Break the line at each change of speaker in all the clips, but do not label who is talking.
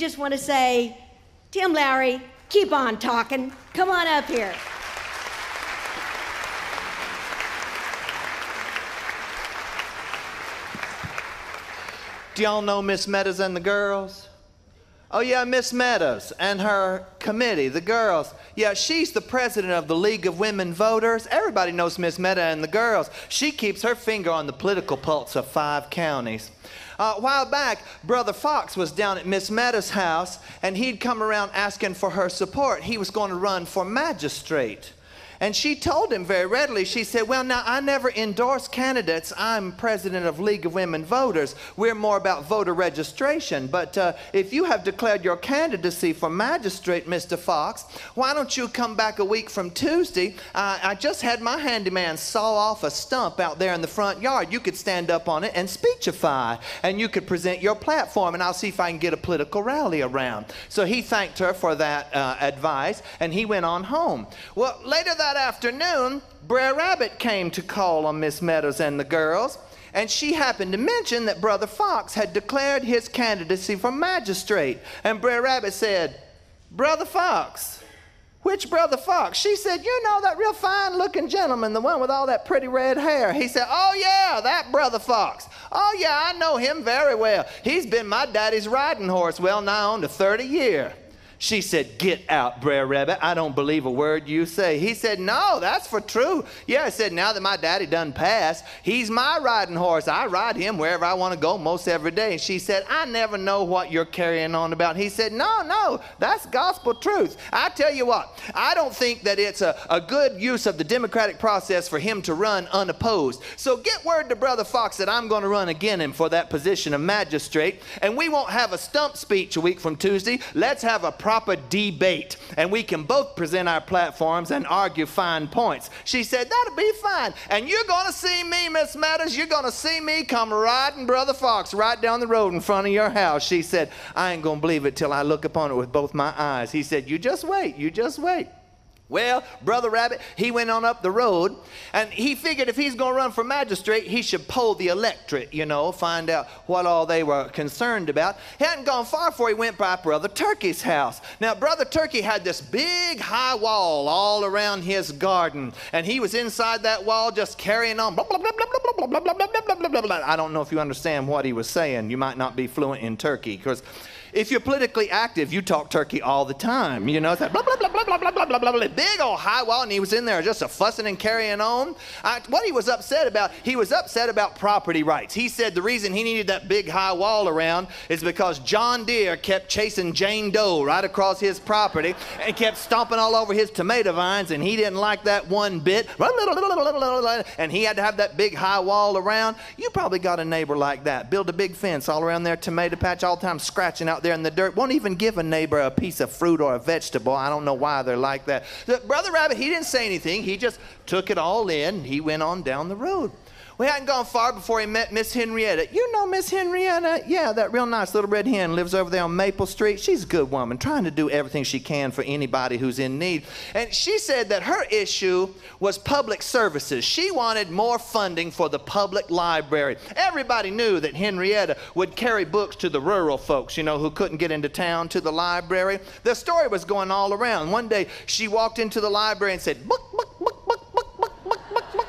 just want to say, Tim Lowry, keep on talking. Come on up here.
Do y'all know Miss Meadows and the girls? Oh yeah, Miss Meadows and her committee, the girls. Yeah, she's the president of the League of Women Voters. Everybody knows Miss Meadows and the girls. She keeps her finger on the political pulse of 5 counties. A while back, Brother Fox was down at Miss Meadows' house, and he'd come around asking for her support. He was going to run for magistrate. And she told him very readily, she said, well, now, I never endorse candidates. I'm president of League of Women Voters. We're more about voter registration. But if you have declared your candidacy for magistrate, Mr. Fox, why don't you come back a week from Tuesday? I just had my handyman saw off a stump out there in the front yard. You could stand up on it and speechify, and you could present your platform, and I'll see if I can get a political rally around. So he thanked her for that advice, and he went on home. Well, later that afternoon, Brer Rabbit came to call on Miss Meadows and the girls, and she happened to mention that Brother Fox had declared his candidacy for magistrate. And Brer Rabbit said, Brother Fox? Which Brother Fox? She said, you know, that real fine-looking gentleman, the one with all that pretty red hair. He said, oh, yeah, that Brother Fox. Oh, yeah, I know him very well. He's been my daddy's riding horse well nigh on to 30 years. She said, get out, Brer Rabbit. I don't believe a word you say. He said, no, that's for true. Yeah, I said, now that my daddy done passed, he's my riding horse. I ride him wherever I want to go most every day. And she said, I never know what you're carrying on about. He said, no, that's gospel truth. I tell you what, I don't think that it's a good use of the democratic process for him to run unopposed. So get word to Brother Fox that I'm going to run again for that position of magistrate. And we won't have a stump speech a week from Tuesday. Let's have a proper debate, and we can both present our platforms and argue fine points. She said, that'll be fine. And you're going to see me, Miss Meadows, you're going to see me come riding Brother Fox right down the road in front of your house. She said, I ain't going to believe it till I look upon it with both my eyes. He said, you just wait, you just wait. Well, Brother Rabbit, he went on up the road, and he figured if he's going to run for magistrate, he should poll the electorate, you know, find out what all they were concerned about. He hadn't gone far before he went by Brother Turkey's house. Now, Brother Turkey had this big high wall all around his garden, and he was inside that wall just carrying on. Blah, blah, blah, blah, blah, blah, blah, blah, blah, blah, blah, blah. I don't know if you understand what he was saying. You might not be fluent in Turkey, because if you're politically active, you talk turkey all the time. You know, it's like blah, blah, blah, blah, blah, blah, blah, blah, blah, blah. Big old high wall, and he was in there just fussing and carrying on. What he was upset about, property rights. He said the reason he needed that big high wall around is because John Deere kept chasing Jane Doe right across his property and kept stomping all over his tomato vines, and he didn't like that one bit. And he had to have that big high wall around. You probably got a neighbor like that. Build a big fence all around their tomato patch all the time, scratching out there in the dirt. Won't even give a neighbor a piece of fruit or a vegetable. I don't know why they're like that. Brother Rabbit, he didn't say anything. He just took it all in. He went on down the road. We hadn't gone far before he met Miss Henrietta. You know Miss Henrietta? Yeah, that real nice little red hen lives over there on Maple Street. She's a good woman, trying to do everything she can for anybody who's in need. And she said that her issue was public services. She wanted more funding for the public library. Everybody knew that Henrietta would carry books to the rural folks, you know, who couldn't get into town to the library. The story was going all around. One day, she walked into the library and said, book, book, book, book, book, book, book, book, book.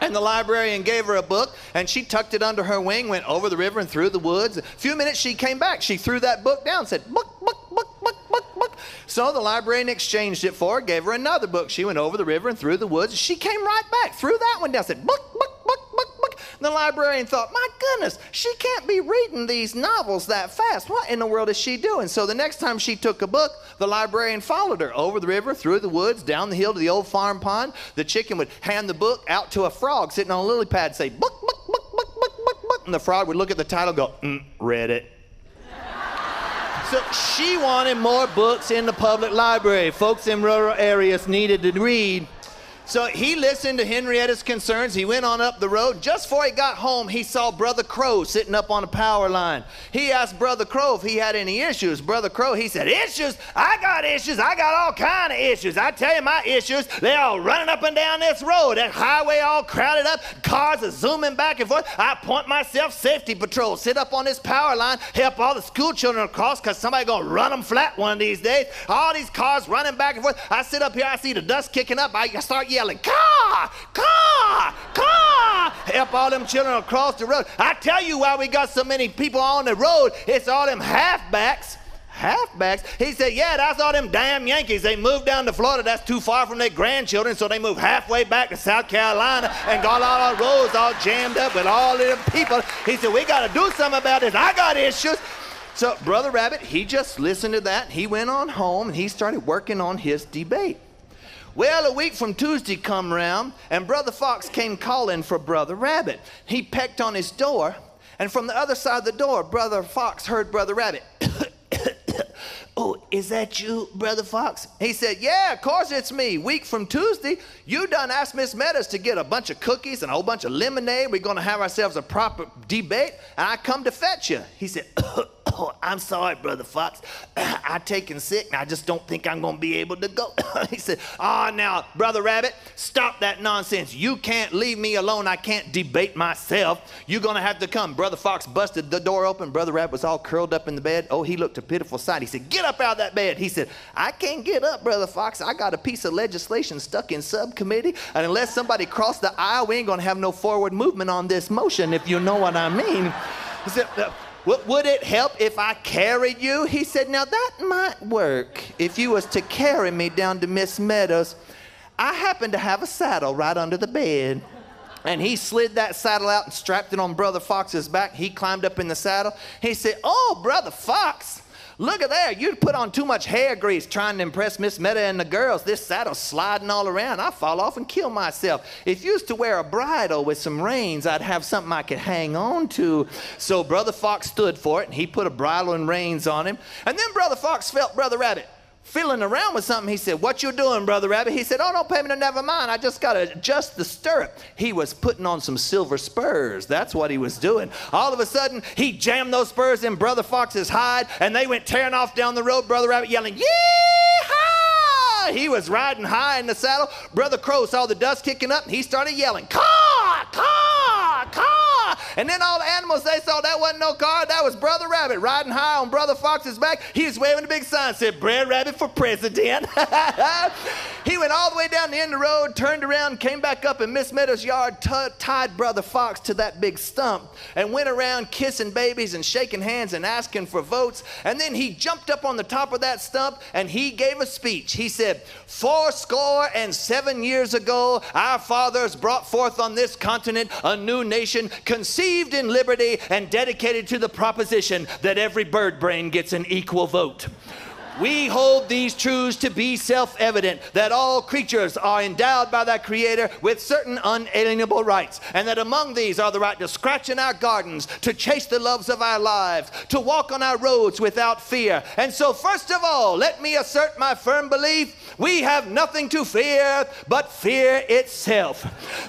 And the librarian gave her a book, and she tucked it under her wing, went over the river and through the woods. A few minutes, she came back. She threw that book down, said, book, book, book, book, book, book. So the librarian exchanged it for her, gave her another book. She went over the river and through the woods. She came right back, threw that one down, said, book, book, book, book, book. And the librarian thought, my goodness, she can't be reading these novels that fast. What in the world is she doing? So the next time she took a book, the librarian followed her over the river, through the woods, down the hill to the old farm pond. The chicken would hand the book out to a frog sitting on a lily pad, say, book, book, book, book, book, book, book. And the frog would look at the title and go, read it. So she wanted more books in the public library. Folks in rural areas needed to read. So he listened to Henrietta's concerns. He went on up the road. Just before he got home, he saw Brother Crow sitting up on a power line. He asked Brother Crow if he had any issues. Brother Crow, he said, issues? I got issues. I got all kind of issues. I tell you my issues. They're all running up and down this road. That highway all crowded up. Cars are zooming back and forth. I point myself safety patrol. Sit up on this power line. Help all the school children across because somebody's going to run them flat one of these days. All these cars running back and forth. I sit up here. I see the dust kicking up. I start yelling, car, car, car. Help all them children across the road. I tell you why we got so many people on the road. It's all them halfbacks. Halfbacks? He said, yeah, that's all them damn Yankees. They moved down to Florida. That's too far from their grandchildren, so they moved halfway back to South Carolina and got all our roads all jammed up with all them people. He said, we got to do something about this. I got issues. So Brother Rabbit, he just listened to that. He went on home and he started working on his debate. Well, a week from Tuesday come round, and Brother Fox came calling for Brother Rabbit. He pecked on his door, and from the other side of the door, Brother Fox heard Brother Rabbit. Oh, is that you, Brother Fox? He said, yeah, of course it's me. Week from Tuesday, you done asked Miss Meadows to get a bunch of cookies and a whole bunch of lemonade. We're going to have ourselves a proper debate, and I come to fetch you. He said, oh, I'm sorry, Brother Fox. I'm taken sick, and I just don't think I'm going to be able to go. He said, oh, now, Brother Rabbit, stop that nonsense. You can't leave me alone. I can't debate myself. You're going to have to come. Brother Fox busted the door open. Brother Rabbit was all curled up in the bed. Oh, he looked a pitiful sight. He said, get up out of that bed. He said, I can't get up, Brother Fox. I got a piece of legislation stuck in subcommittee, and unless somebody crossed the aisle, we ain't going to have no forward movement on this motion, if you know what I mean. He said, would it help if I carried you? He said, now that might work if you was to carry me down to Miss Meadows. I happen to have a saddle right under the bed. And he slid that saddle out and strapped it on Brother Fox's back. He climbed up in the saddle. He said, oh, Brother Fox, look at there. You put on too much hair grease trying to impress Miss Meadows and the girls. This saddle's sliding all around. I fall off and kill myself. If you used to wear a bridle with some reins, I'd have something I could hang on to. So Brother Fox stood for it, and he put a bridle and reins on him. And then Brother Fox felt Brother Rabbit fiddling around with something. He said, what you doing, Brother Rabbit? He said, oh, don't pay me no, never mind. I just got to adjust the stirrup. He was putting on some silver spurs. That's what he was doing. All of a sudden, he jammed those spurs in Brother Fox's hide, and they went tearing off down the road. Brother Rabbit yelling, yee-haw! He was riding high in the saddle. Brother Crow saw the dust kicking up, and he started yelling, caw, caw, caw. And then all the animals, they saw that wasn't no car. That was Brother Rabbit riding high on Brother Fox's back. He was waving a big sign, said, Brer Rabbit for president. He went all the way down the end of the road, turned around, came back up in Miss Meadows' yard, tied Brother Fox to that big stump, and went around kissing babies and shaking hands and asking for votes. And then he jumped up on the top of that stump, and he gave a speech. He said, 77 years ago, our fathers brought forth on this continent a new nation, conceived in liberty and dedicated to the proposition that every bird brain gets an equal vote. We hold these truths to be self-evident, that all creatures are endowed by their Creator with certain unalienable rights, and that among these are the right to scratch in our gardens, to chase the loves of our lives, to walk on our roads without fear. And so first of all, let me assert my firm belief, we have nothing to fear but fear itself.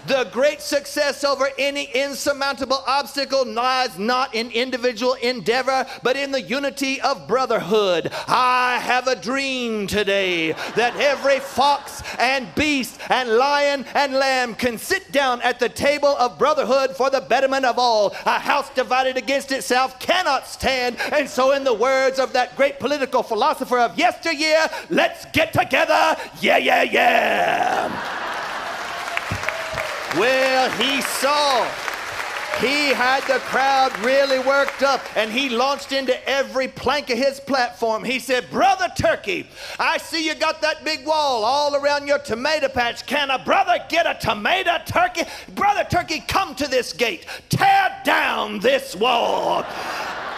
The great success over any insurmountable obstacle lies not in individual endeavor, but in the unity of brotherhood. I have a dream today that every fox and beast and lion and lamb can sit down at the table of brotherhood for the betterment of all. A house divided against itself cannot stand. And so in the words of that great political philosopher of yesteryear, let's get together, yeah, yeah, yeah. Well, he had the crowd really worked up, and he launched into every plank of his platform. He said, Brother Turkey, I see you got that big wall all around your tomato patch. Can a brother get a tomato turkey? Brother Turkey, come to this gate. Tear down this wall.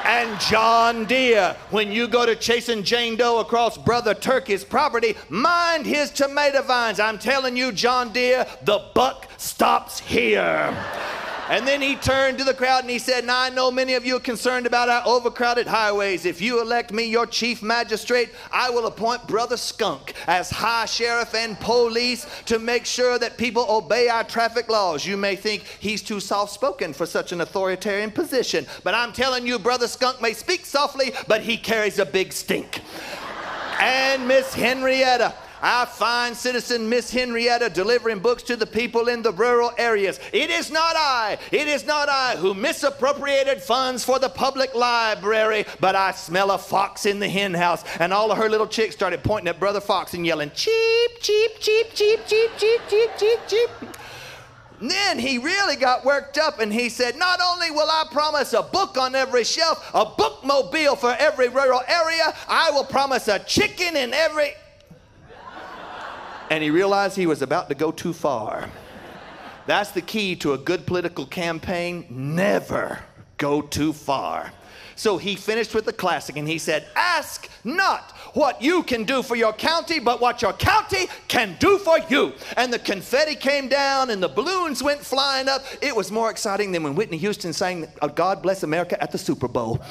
And John Deere, when you go to chasing Jane Doe across Brother Turkey's property, mind his tomato vines. I'm telling you, John Deere, the buck stops here. And then he turned to the crowd and he said, now I know many of you are concerned about our overcrowded highways. If you elect me your chief magistrate, I will appoint Brother Skunk as high sheriff and police to make sure that people obey our traffic laws. You may think he's too soft-spoken for such an authoritarian position, but I'm telling you, Brother Skunk may speak softly, but he carries a big stink. And Miss Henrietta, our fine citizen Miss Henrietta, delivering books to the people in the rural areas. It is not I who misappropriated funds for the public library, but I smell a fox in the hen house. And all of her little chicks started pointing at Brother Fox and yelling, cheep, cheep, cheep, cheep, cheep, cheep, cheep, cheep, cheep. And then he really got worked up and he said, not only will I promise a book on every shelf, a bookmobile for every rural area, I will promise a chicken in every... And he realized he was about to go too far. That's the key to a good political campaign. Never go too far. So he finished with the classic and he said, ask not what you can do for your county, but what your county can do for you. And the confetti came down and the balloons went flying up. It was more exciting than when Whitney Houston sang God Bless America at the Super Bowl.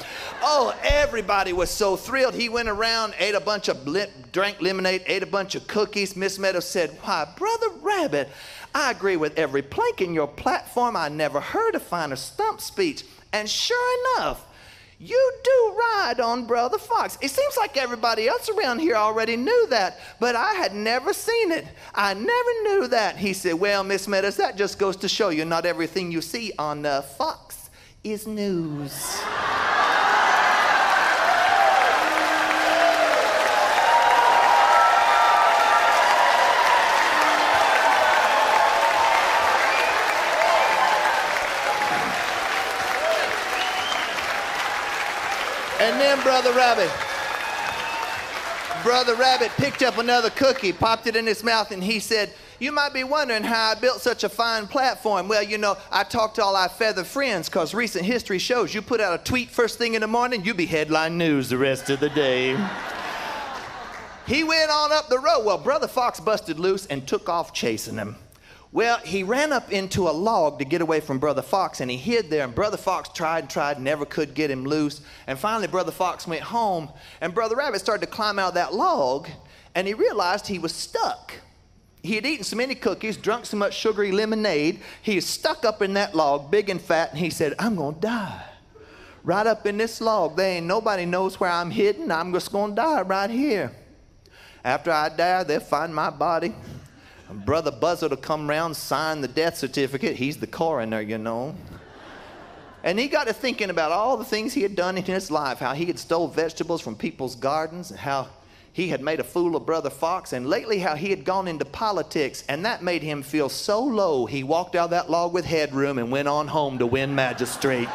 Oh, everybody was so thrilled. He went around, ate a bunch of drank lemonade, ate a bunch of cookies. Miss Meadows said, why, Brother Rabbit, I agree with every plank in your platform. I never heard a finer stump speech. And sure enough, you do ride on Brother Fox. It seems like everybody else around here already knew that, but I had never seen it. I never knew that. He said, well, Miss Meadows, that just goes to show you not everything you see on Fox is news. And then Brother Rabbit picked up another cookie, popped it in his mouth, and he said, you might be wondering how I built such a fine platform. Well, you know, I talked to all our feather friends because recent history shows you put out a tweet first thing in the morning, you be headline news the rest of the day. He went on up the road. Well, Brother Fox busted loose and took off chasing him. Well, he ran up into a log to get away from Brother Fox, and he hid there, and Brother Fox tried, never could get him loose. And finally, Brother Fox went home, and Brother Rabbit started to climb out of that log, and he realized he was stuck. He had eaten so many cookies, drunk so much sugary lemonade, he is stuck up in that log, big and fat, and he said, I'm gonna die. Right up in this log. There ain't nobody knows where I'm hidden. I'm just gonna die right here. After I die, they'll find my body. Brother Buzzard will come round, sign the death certificate. He's the coroner, you know. And he got to thinking about all the things he had done in his life, how he had stole vegetables from people's gardens, and how he had made a fool of Brother Fox, and lately how he had gone into politics, and that made him feel so low, he walked out of that log with headroom and went on home to win magistrate.